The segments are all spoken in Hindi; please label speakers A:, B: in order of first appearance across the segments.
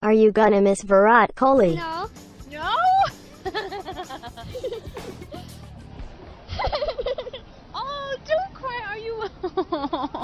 A: Are you gonna miss Virat Kohli?
B: No.
C: No? Oh, don't cry, are you?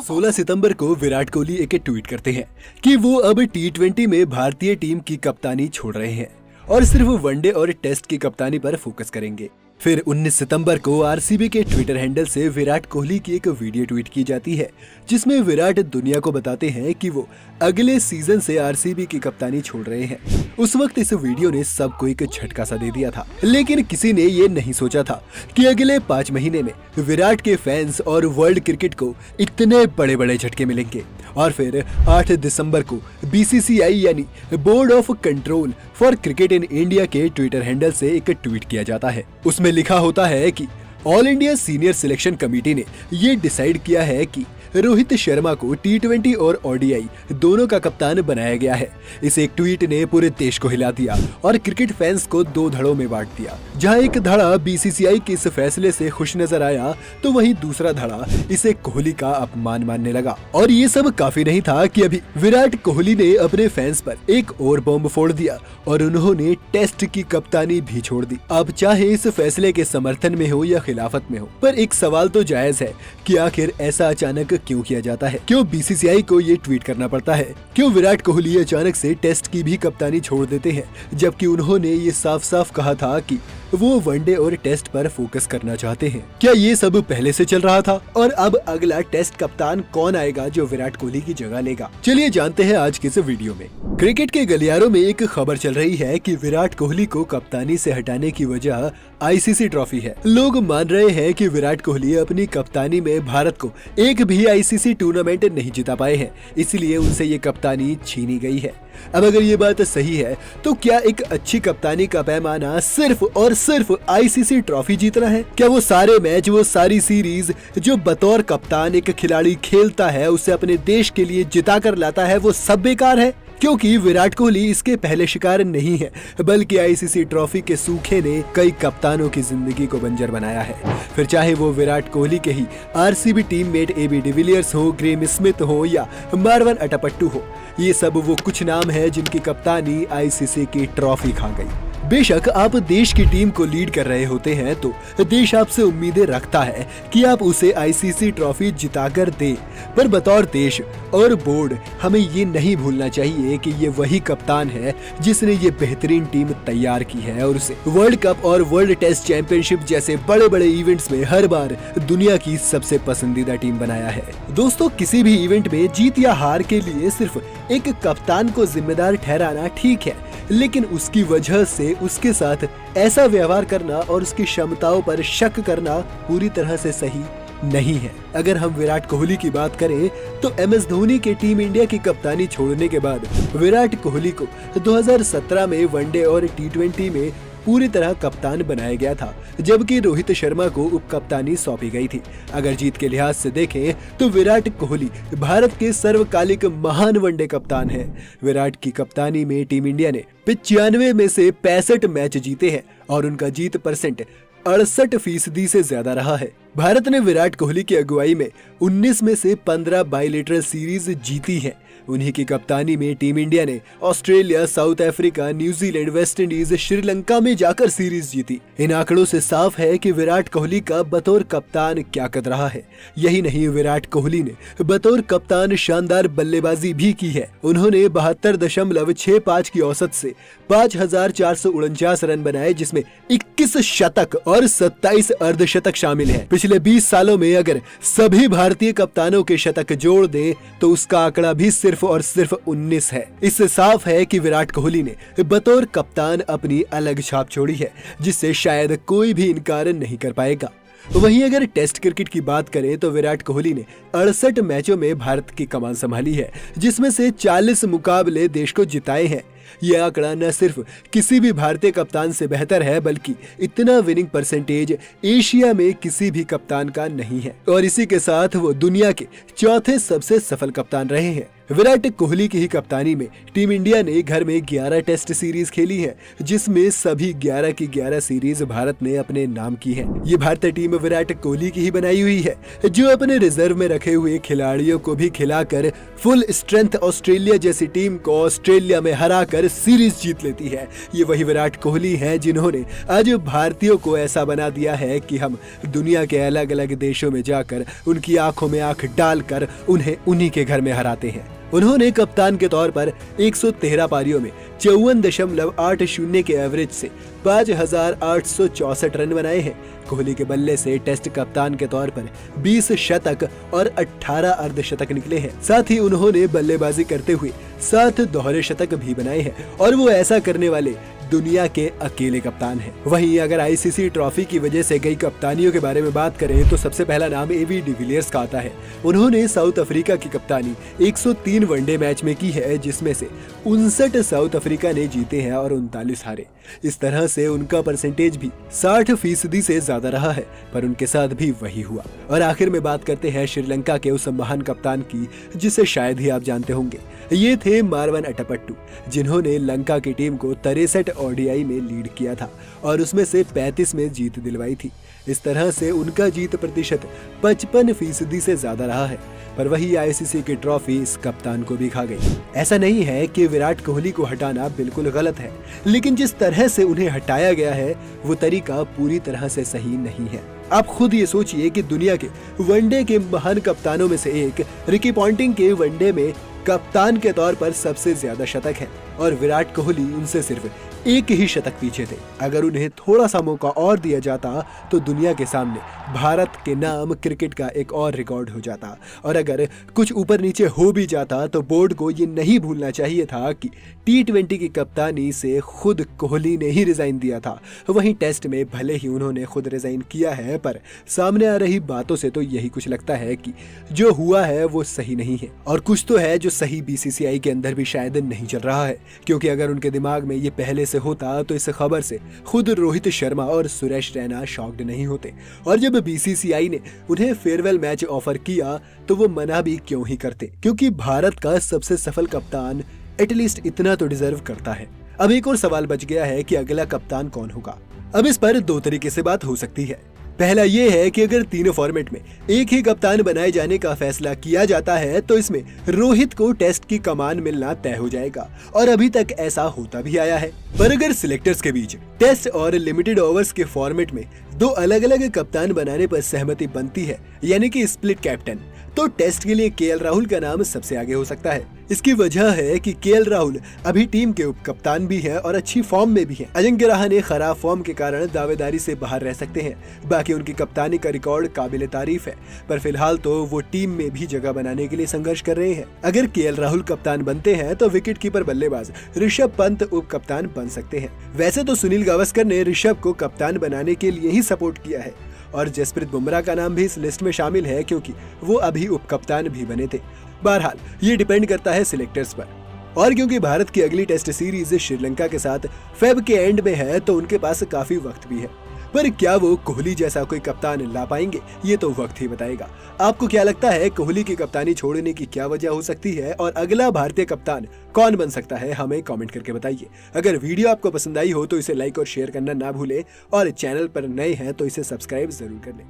D: 16 सितंबर को विराट कोहली एक ट्वीट करते हैं कि वो अब T20 में भारतीय टीम की कप्तानी छोड़ रहे हैं और सिर्फ वनडे और टेस्ट की कप्तानी पर फोकस करेंगे। फिर 19 सितंबर को आरसीबी के ट्विटर हैंडल से विराट कोहली की एक वीडियो ट्वीट की जाती है जिसमें विराट दुनिया को बताते हैं कि वो अगले सीजन से आरसीबी की कप्तानी छोड़ रहे हैं। उस वक्त इस वीडियो ने सबको एक झटका सा दे दिया था, लेकिन किसी ने ये नहीं सोचा था कि अगले 5 महीने में विराट के फैंस और वर्ल्ड क्रिकेट को इतने बड़े बड़े झटके मिलेंगे। और फिर 8 दिसंबर को बीसीसीआई यानी board of control for cricket in India के ट्विटर हैंडल से एक ट्वीट किया जाता है। उसमें लिखा होता है कि all India senior selection committee ने ये डिसाइड किया है कि रोहित शर्मा को T20 और ओडीआई दोनों का कप्तान बनाया गया है। इस एक ट्वीट ने पूरे देश को हिला दिया और क्रिकेट फैंस को 2 धड़ों में बांट दिया। जहां एक धड़ा बीसीसीआई के इस फैसले से खुश नजर आया तो वहीं दूसरा धड़ा इसे कोहली का अपमान मानने लगा। और ये सब काफी नहीं था कि अभी विराट कोहली ने अपने फैंस पर एक और बॉम्ब फोड़ दिया और उन्होंने टेस्ट की कप्तानी भी छोड़ दी। अब चाहे इस फैसले के समर्थन में हो या खिलाफत में हो, पर एक सवाल तो जायज है कि आखिर ऐसा अचानक क्यों किया जाता है? क्यों बीसीसीआई को ये ट्वीट करना पड़ता है? क्यों विराट कोहली अचानक से टेस्ट की भी कप्तानी छोड़ देते हैं, जबकि उन्होंने ये साफ साफ कहा था कि वो वनडे और टेस्ट पर फोकस करना चाहते हैं? क्या ये सब पहले से चल रहा था? और अब अगला टेस्ट कप्तान कौन आएगा जो विराट कोहली की जगह लेगा? चलिए जानते हैं आज के इस वीडियो में। क्रिकेट के गलियारों में एक खबर चल रही है कि विराट कोहली को कप्तानी से हटाने की वजह आईसीसी ट्रॉफी है। लोग मान रहे हैं कि विराट कोहली अपनी कप्तानी में भारत को एक भी आईसीसी टूर्नामेंट नहीं जिता पाए हैं, इसलिए उनसे ये कप्तानी छीनी गई है। अब अगर ये बात सही है तो क्या एक अच्छी कप्तानी का पैमाना सिर्फ और सिर्फ आईसीसी ट्रॉफी जीतना है? क्या वो सारे मैच, वो सारी सीरीज जो बतौर कप्तान एक खिलाड़ी खेलता है, उसे अपने देश के लिए जिता कर लाता है, वो सब बेकार है? क्योंकि विराट कोहली इसके पहले शिकार नहीं है, बल्कि आईसीसी ट्रॉफी के सूखे ने कई कप्तानों की जिंदगी को बंजर बनाया है। फिर चाहे वो विराट कोहली के ही आरसीबी टीममेट एबी डिविलियर्स हो, ग्रेम स्मिथ हो या मार्वन अटापट्टू हो, ये सब वो कुछ नाम है जिनकी कप्तानी आईसीसी की ट्रॉफी खा गई। बेशक आप देश की टीम को लीड कर रहे होते हैं तो देश आपसे उम्मीदें रखता है कि आप उसे आईसीसी ट्रॉफी जिताकर दें, पर बतौर देश और बोर्ड हमें ये नहीं भूलना चाहिए कि ये वही कप्तान है जिसने ये बेहतरीन टीम तैयार की है और उसे वर्ल्ड कप और वर्ल्ड टेस्ट चैंपियनशिप जैसे बड़े बड़े इवेंट्स में हर बार दुनिया की सबसे पसंदीदा टीम बनाया है। दोस्तों, किसी भी इवेंट में जीत या हार के लिए सिर्फ एक कप्तान को जिम्मेदार ठहराना ठीक है, लेकिन उसकी वजह से उसके साथ ऐसा व्यवहार करना और उसकी क्षमताओं पर शक करना पूरी तरह से सही नहीं है। अगर हम विराट कोहली की बात करें तो एमएस धोनी के टीम इंडिया की कप्तानी छोड़ने के बाद विराट कोहली को 2017 में वनडे और T20 में पूरी तरह कप्तान बनाया गया था, जबकि रोहित शर्मा को उप कप्तानी सौंपी गई थी। अगर जीत के लिहाज से देखें तो विराट कोहली भारत के सर्वकालिक महान वनडे कप्तान हैं। विराट की कप्तानी में टीम इंडिया ने 95 में से 65 मैच जीते हैं और उनका जीत परसेंट 68% से ज्यादा रहा है। भारत ने विराट कोहली की अगुवाई में 19 में से 15 बाइलेटरल सीरीज जीती हैं। उन्हीं की कप्तानी में टीम इंडिया ने Australia, south Africa, New Zealand, West Indies, Sri Lanka में जाकर सीरीज जीती। इन आंकड़ों से साफ है कि विराट कोहली का बतौर कप्तान क्या कर रहा है। यही नहीं, विराट कोहली ने बतौर कप्तान शानदार बल्लेबाजी भी की है। उन्होंने 72.65 की औसत से 5449 रन बनाए, जिसमें 21 शतक और 27 अर्धशतक शामिल है। पिछले 20 सालों में अगर सभी भारतीय कप्तानों के शतक जोड़ दें तो उसका आंकड़ा भी सिर्फ और सिर्फ 19 है। इससे साफ है कि विराट कोहली ने बतौर कप्तान अपनी अलग छाप छोड़ी है, जिससे शायद कोई भी इनकार नहीं कर पाएगा। वहीं अगर टेस्ट क्रिकेट की बात करें तो विराट कोहली ने 68 मैचों में भारत की कमान संभाली है, जिसमें से 40 मुकाबले देश को जिताए हैं। यह आंकड़ा न सिर्फ किसी भी भारतीय कप्तान से बेहतर है, बल्कि इतना विनिंग परसेंटेज एशिया में किसी भी कप्तान का नहीं है और इसी के साथ वो दुनिया के चौथे सबसे सफल कप्तान रहे हैं। विराट कोहली की ही कप्तानी में टीम इंडिया ने घर में 11 टेस्ट सीरीज खेली है, जिसमें सभी 11 की 11 सीरीज भारत ने अपने नाम की है। ये भारतीय टीम विराट कोहली की ही बनाई हुई है, जो अपने रिजर्व में रखे हुए खिलाड़ियों को भी खिलाकर फुल स्ट्रेंथ ऑस्ट्रेलिया जैसी टीम को ऑस्ट्रेलिया में हरा कर सीरीज जीत लेती है। ये वही विराट कोहली हैं जिन्होंने आज भारतीयों को ऐसा बना दिया है कि हम दुनिया के अलग अलग देशों में जाकर उनकी आंखों में आंख डालकर उन्हें उन्हीं के घर में हराते हैं। उन्होंने कप्तान के तौर पर 113 पारियों में 54.80 के एवरेज से 5,864 रन बनाए हैं। कोहली के बल्ले से टेस्ट कप्तान के तौर पर 20 शतक और 18 अर्धशतक निकले हैं। साथ ही उन्होंने बल्लेबाजी करते हुए 7 दोहरे शतक भी बनाए हैं और वो ऐसा करने वाले दुनिया के अकेले कप्तान हैं। वहीं अगर आईसीसी ट्रॉफी की वजह से कई कप्तानियों के बारे में बात करें तो सबसे पहला नाम एबी डिविलियर्स का आता है। उन्होंने साउथ अफ्रीका की कप्तानी 103 वनडे मैच में की है, जिसमें से 59 साउथ अफ्रीका ने जीते हैं और 39 हारे। इस तरह से उनका परसेंटेज भी 60% से ज्यादा रहा है, पर उनके साथ भी वही हुआ। और आखिर में बात करते हैं श्रीलंका के उस महान कप्तान की जिसे शायद ही आप जानते होंगे। ये थे मारवन अट्टापट्टू, जिन्होंने लंका की टीम को 63 ओडीआई में लीड किया था और उसमें से 35 में जीत दिलवाई थी। इस तरह से उनका जीत प्रतिशत 55% से ज्यादा रहा है। पर वही आईसीसी की ट्रॉफी इस कप्तान को भी खा गई। ऐसा नहीं है कि विराट कोहली को हटाना बिल्कुल गलत है, लेकिन जिस तरह से उन्हें हटाया गया है वो तरीका पूरी तरह से सही नहीं है। आप खुद ये सोचिए कि दुनिया के वनडे के महान कप्तानों में से एक रिकी पॉन्टिंग के वनडे में कप्तान के तौर पर सबसे ज्यादा शतक है और विराट कोहली उनसे सिर्फ एक ही शतक पीछे थे। अगर उन्हें थोड़ा सा मौका और दिया जाता तो दुनिया के सामने भारत के नाम क्रिकेट का एक और रिकॉर्ड हो जाता। और अगर कुछ ऊपर नीचे हो भी जाता तो बोर्ड को ये नहीं भूलना चाहिए था कि T20 की कप्तानी से खुद कोहली ने ही रिजाइन दिया था। वहीं टेस्ट में भले ही उन्होंने खुद रिजाइन किया है, पर सामने आ रही बातों से तो यही कुछ लगता है कि जो हुआ है वो सही नहीं है और कुछ तो है जो सही बीसीसीआई के अंदर भी शायद नहीं चल रहा है। क्योंकि अगर उनके दिमाग में ये पहले से होता तो इस खबर से खुद रोहित शर्मा और सुरेश रैना शॉक्ड नहीं होते। और जब बीसीसीआई ने उन्हें फेयरवेल मैच ऑफर किया तो वो मना भी क्यों ही करते, क्योंकि भारत का सबसे सफल कप्तान एटलीस्ट इतना तो डिजर्व करता है। अब एक और सवाल बच गया है कि अगला कप्तान कौन होगा। अब इस पर दो तरीके से बात हो सकती है। पहला ये है कि अगर तीनों फॉर्मेट में एक ही कप्तान बनाए जाने का फैसला किया जाता है तो इसमें रोहित को टेस्ट की कमान मिलना तय हो जाएगा और अभी तक ऐसा होता भी आया है। पर अगर सिलेक्टर्स के बीच टेस्ट और लिमिटेड ओवर्स के फॉर्मेट में दो अलग अलग कप्तान बनाने पर सहमति बनती है, यानी कि स्प्लिट कैप्टन, तो टेस्ट के लिए केएल राहुल का नाम सबसे आगे हो सकता है। इसकी वजह है कि केएल राहुल अभी टीम के उप कप्तान भी हैं और अच्छी फॉर्म में भी हैं। अजिंक्य रहाणे खराब फॉर्म के कारण दावेदारी से बाहर रह सकते हैं। बाकी उनकी कप्तानी का रिकॉर्ड काबिले तारीफ है, पर फिलहाल तो वो टीम में भी जगह बनाने के लिए संघर्ष कर रहे हैं। अगर केएल राहुल कप्तान बनते हैं तो विकेट कीपर बल्लेबाज ऋषभ पंत उप कप्तान बन सकते हैं। वैसे तो सुनील गावस्कर ने ऋषभ को कप्तान बनाने के लिए ही सपोर्ट किया है और जसप्रीत बुमराह का नाम भी इस लिस्ट में शामिल है, क्योंकि वो अभी उप कप्तान भी बने थे। बहरहाल ये डिपेंड करता है सिलेक्टर्स पर। और क्योंकि भारत की अगली टेस्ट सीरीज श्रीलंका के साथ फेब के एंड में है तो उनके पास काफी वक्त भी है। पर क्या वो कोहली जैसा कोई कप्तान ला पाएंगे, ये तो वक्त ही बताएगा। आपको क्या लगता है कोहली की कप्तानी छोड़ने की क्या वजह हो सकती है और अगला भारतीय कप्तान कौन बन सकता है, हमें कमेंट करके बताइए। अगर वीडियो आपको पसंद आई हो तो इसे लाइक और शेयर करना ना भूलें और चैनल पर नए हैं तो इसे सब्सक्राइब जरूर कर लें।